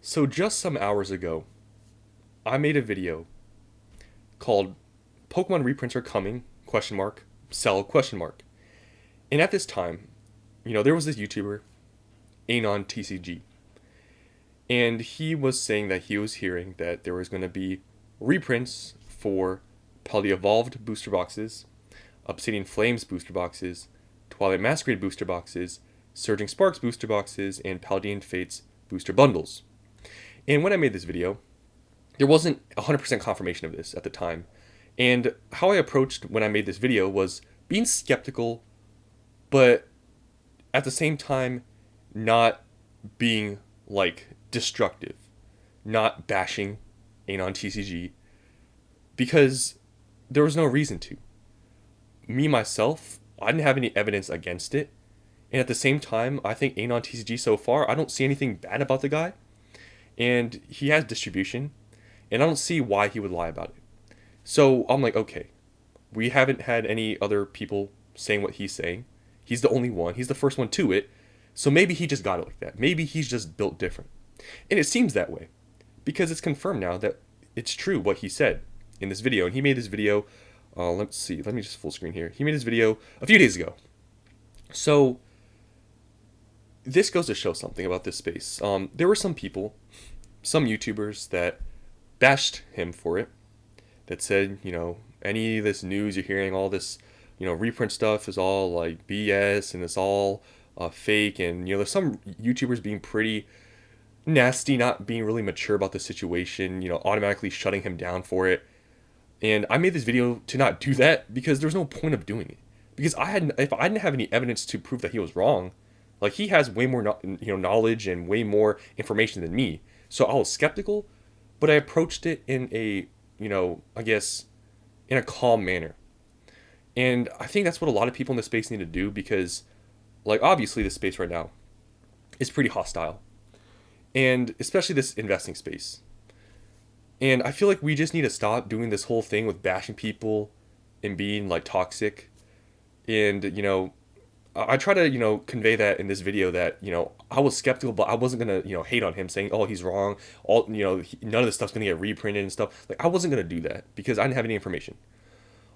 So just some hours ago, I made a video called Pokemon Reprints Are Coming, question mark, sell, question mark. And at this time, there was this YouTuber, Anon TCG, and he was saying that he was hearing that there was going to be reprints for Paldea Evolved booster boxes, Obsidian Flames booster boxes, Twilight Masquerade booster boxes, Surging Sparks booster boxes, and Paldean Fates booster bundles. And when I made this video, there wasn't 100% confirmation of this at the time. And how I approached when I made this video was being skeptical, but at the same time, not being like destructive, not bashing Anon TCG, because there was no reason to. Me, myself, I didn't have any evidence against it. And at the same time, I think Anon TCG so far, I don't see anything bad about the guy. And he has distribution. And I don't see why he would lie about it. So I'm like, okay, we haven't had any other people saying what he's saying. He's the only one. He's the first one to it. So maybe he just got it like that. Maybe he's just built different. And it seems that way. Because it's confirmed now that it's true what he said in this video. And he made this video, let's see, let me just full screen here. He made this video a few days ago. So this goes to show something about this space. There were some people, some YouTubers that bashed him for it, that said, any of this news you're hearing, all this, reprint stuff is all like BS and it's all fake. And, there's some YouTubers being pretty nasty, not being really mature about the situation, automatically shutting him down for it. And I made this video to not do that because there's no point of doing it. Because if I didn't have any evidence to prove that he was wrong, like he has way more knowledge and way more information than me. So I was skeptical, but I approached it in a, I guess, in a calm manner. And I think that's what a lot of people in the space need to do because, like, obviously this space right now is pretty hostile. And especially this investing space. And I feel like we just need to stop doing this whole thing with bashing people and being, like, toxic. And, I try to, convey that in this video that, I was skeptical, but I wasn't going to, hate on him saying, oh, he's wrong. All, none of this stuff's going to get reprinted and stuff. Like, I wasn't going to do that because I didn't have any information.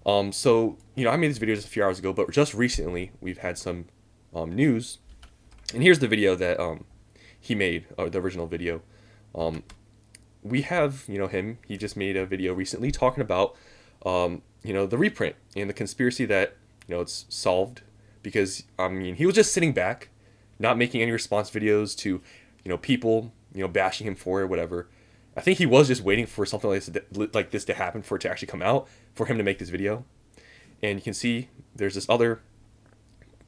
So, I made this video just a few hours ago, but just recently we've had some news. And here's the video that he made, or the original video. We have, him. He just made a video recently talking about, the reprint and the conspiracy that, it's solved. Because, he was just sitting back, not making any response videos to, people, bashing him for it or whatever. I think he was just waiting for something like this to happen for it to actually come out, for him to make this video. And you can see there's this other,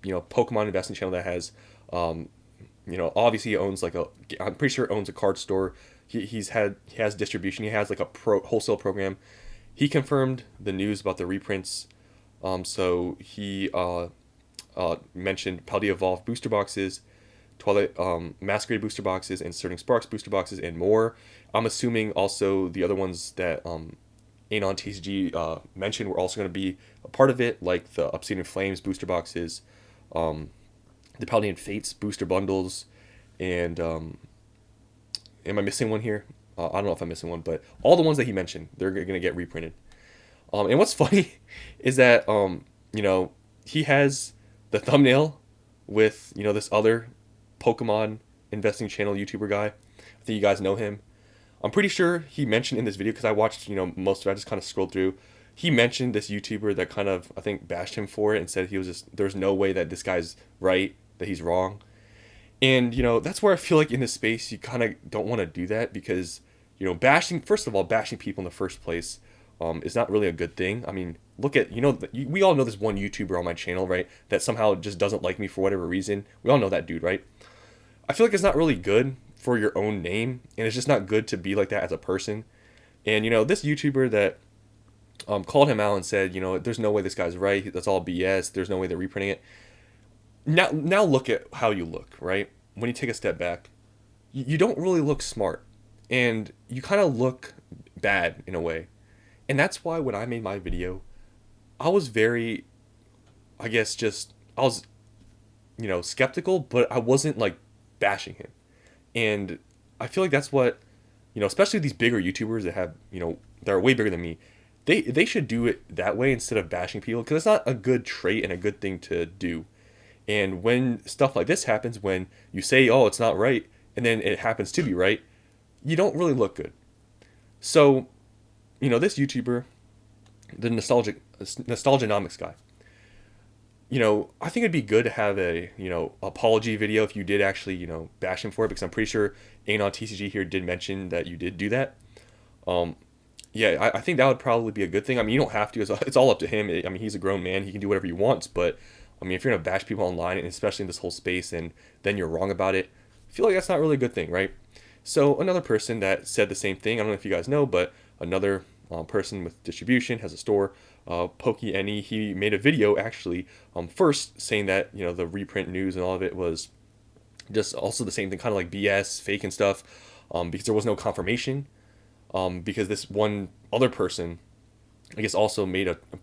Pokemon investing channel that has, obviously he owns I'm pretty sure owns a card store. He has distribution. He has like a wholesale program. He confirmed the news about the reprints. So he mentioned Paldea Evolved booster boxes, Twilight Masquerade booster boxes, and Surging Sparks booster boxes, and more. I'm assuming also the other ones that Anon TCG mentioned were also going to be a part of it, like the Obsidian Flames booster boxes, the Paldean Fates booster bundles, and am I missing one here? I don't know if I'm missing one, but all the ones that he mentioned, they're going to get reprinted. And what's funny is that, he has the thumbnail with, this other Pokemon investing channel YouTuber guy. I think you guys know him. I'm pretty sure he mentioned in this video, because I watched, most of it, I just kind of scrolled through. He mentioned this YouTuber that kind of, I think, bashed him for it and said there's no way that this guy's right, that he's wrong. And, that's where I feel like in this space, you kind of don't want to do that because, first of all, bashing people in the first place is not really a good thing. I mean, look at, we all know this one YouTuber on my channel, right, that somehow just doesn't like me for whatever reason. We all know that dude, right? I feel like it's not really good for your own name, and it's just not good to be like that as a person. And, this YouTuber that called him out and said, there's no way this guy's right, that's all BS, there's no way they're reprinting it. Now look at how you look, right? When you take a step back, you don't really look smart, and you kind of look bad in a way. And that's why when I made my video, I was very, I was, skeptical, but I wasn't like bashing him. And I feel like that's what, especially these bigger YouTubers that have, that are way bigger than me, they should do it that way instead of bashing people, because it's not a good trait and a good thing to do. And when stuff like this happens, when you say, oh, it's not right, and then it happens to be right, you don't really look good. So, this YouTuber, the nostalgianomics guy, I think it'd be good to have a, apology video if you did actually, bash him for it, because I'm pretty sure Anon TCG here did mention that you did do that. Yeah, I think that would probably be a good thing. I mean, you don't have to. It's all up to him. I mean, he's a grown man. He can do whatever he wants. But, I mean, if you're going to bash people online, and especially in this whole space, and then you're wrong about it, I feel like that's not really a good thing, right? So another person that said the same thing, I don't know if you guys know, but another person with distribution has a store, Pokey Any, he made a video actually first saying that, the reprint news and all of it was just also the same thing, kind of like BS, fake and stuff, because there was no confirmation. Because this one other person, I guess, also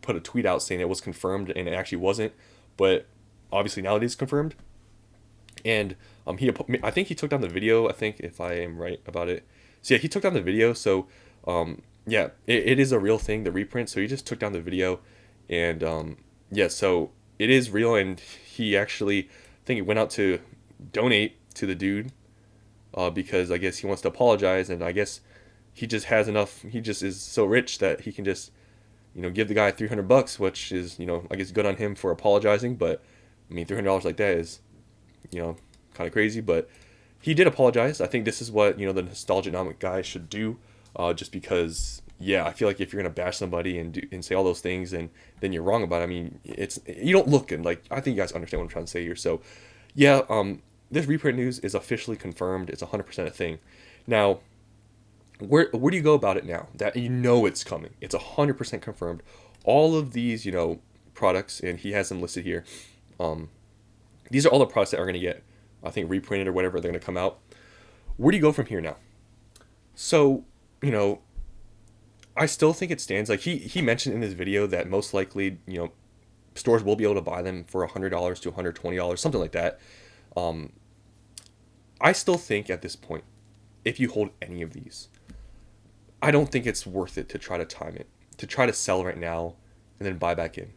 put a tweet out saying it was confirmed, and it actually wasn't, but obviously now it is confirmed. And I think he took down the video. I think, if I am right about it, so yeah, he took down the video. So yeah, it is a real thing, the reprint. So he just took down the video, and yeah, so it is real. And he actually, I think he went out to donate to the dude, because I guess he wants to apologize, and I guess he just has enough. He just is so rich that he can just, give the guy $300, which is, I guess good on him for apologizing. But I mean, $300 like that is, kind of crazy. But he did apologize. I think this is what, the nostalgianomic guy should do, just because, yeah, I feel like if you're gonna bash somebody and say all those things, and then you're wrong about it, I mean, you don't look good. Like, I think you guys understand what I'm trying to say here. So yeah, this reprint news is officially confirmed. It's 100% a thing. Now, where do you go about it now that it's coming? It's 100% confirmed. All of these, products, and he has them listed here. These are all the products that are going to get, I think, reprinted or whatever, they're going to come out. Where do you go from here now? So, I still think it stands. Like, he mentioned in his video that most likely, stores will be able to buy them for $100 to $120, something like that. I still think at this point, if you hold any of these, I don't think it's worth it to try to time it, to try to sell right now and then buy back in.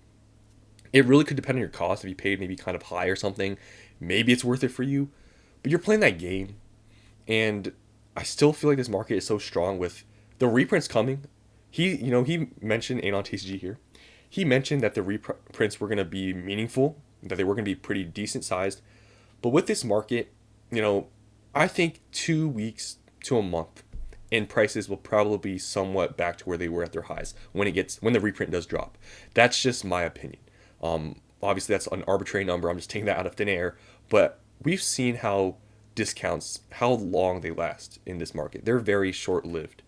It really could depend on your cost. If you paid maybe kind of high or something, maybe it's worth it for you. But you're playing that game, and I still feel like this market is so strong with the reprints coming. He mentioned Anon TCG here. He mentioned that the reprints were going to be meaningful, that they were going to be pretty decent sized. But with this market, I think 2 weeks to a month, and prices will probably be somewhat back to where they were at their highs when the reprint does drop. That's just my opinion. Obviously that's an arbitrary number. I'm just taking that out of thin air, but we've seen how long they last in this market. They're very short-lived.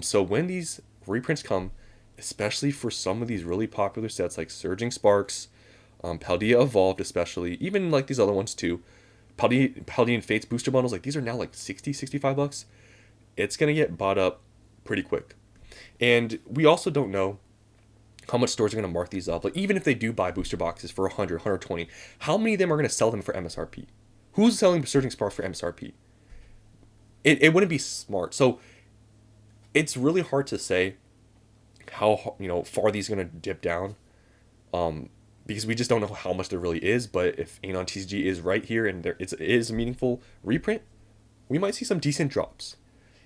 So when these reprints come, especially for some of these really popular sets like Surging Sparks, Paldea Evolved especially, even like these other ones too, Paldean Fates booster bundles, like these are now like $65. It's going to get bought up pretty quick. And we also don't know how much stores are going to mark these up. Like, even if they do buy booster boxes for 100, 120, how many of them are going to sell them for MSRP? Who's selling Surging Sparks for MSRP? It wouldn't be smart. So it's really hard to say how, far these are going to dip down, because we just don't know how much there really is. But if Anon TCG is right here and it is a meaningful reprint, we might see some decent drops.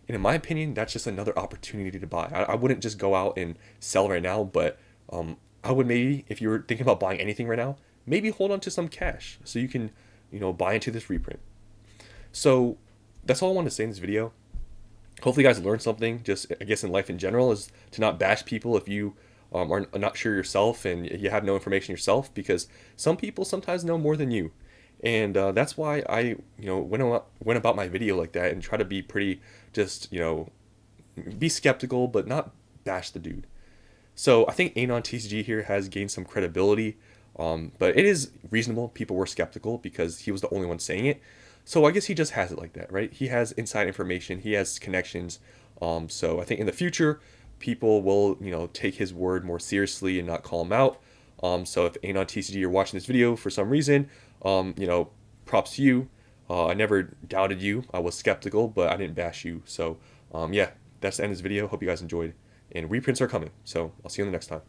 And in my opinion, that's just another opportunity to buy. I wouldn't just go out and sell right now, but I would maybe, if you were thinking about buying anything right now, maybe hold on to some cash so you can, buy into this reprint. So that's all I wanted to say in this video. Hopefully you guys learned something, just I guess in life in general, is to not bash people if you are not sure yourself and you have no information yourself, because some people sometimes know more than you. And that's why I, went about my video like that and try to be pretty, just, be skeptical, but not bash the dude. So I think Anon TCG here has gained some credibility, but it is reasonable. People were skeptical because he was the only one saying it. So I guess he just has it like that, right? He has inside information. He has connections. So I think in the future, people will, take his word more seriously and not call him out. So if Anon TCG, you're watching this video for some reason, props to you. I never doubted you. I was skeptical, but I didn't bash you. So, yeah, that's the end of this video. Hope you guys enjoyed. And reprints are coming. So, I'll see you in the next time.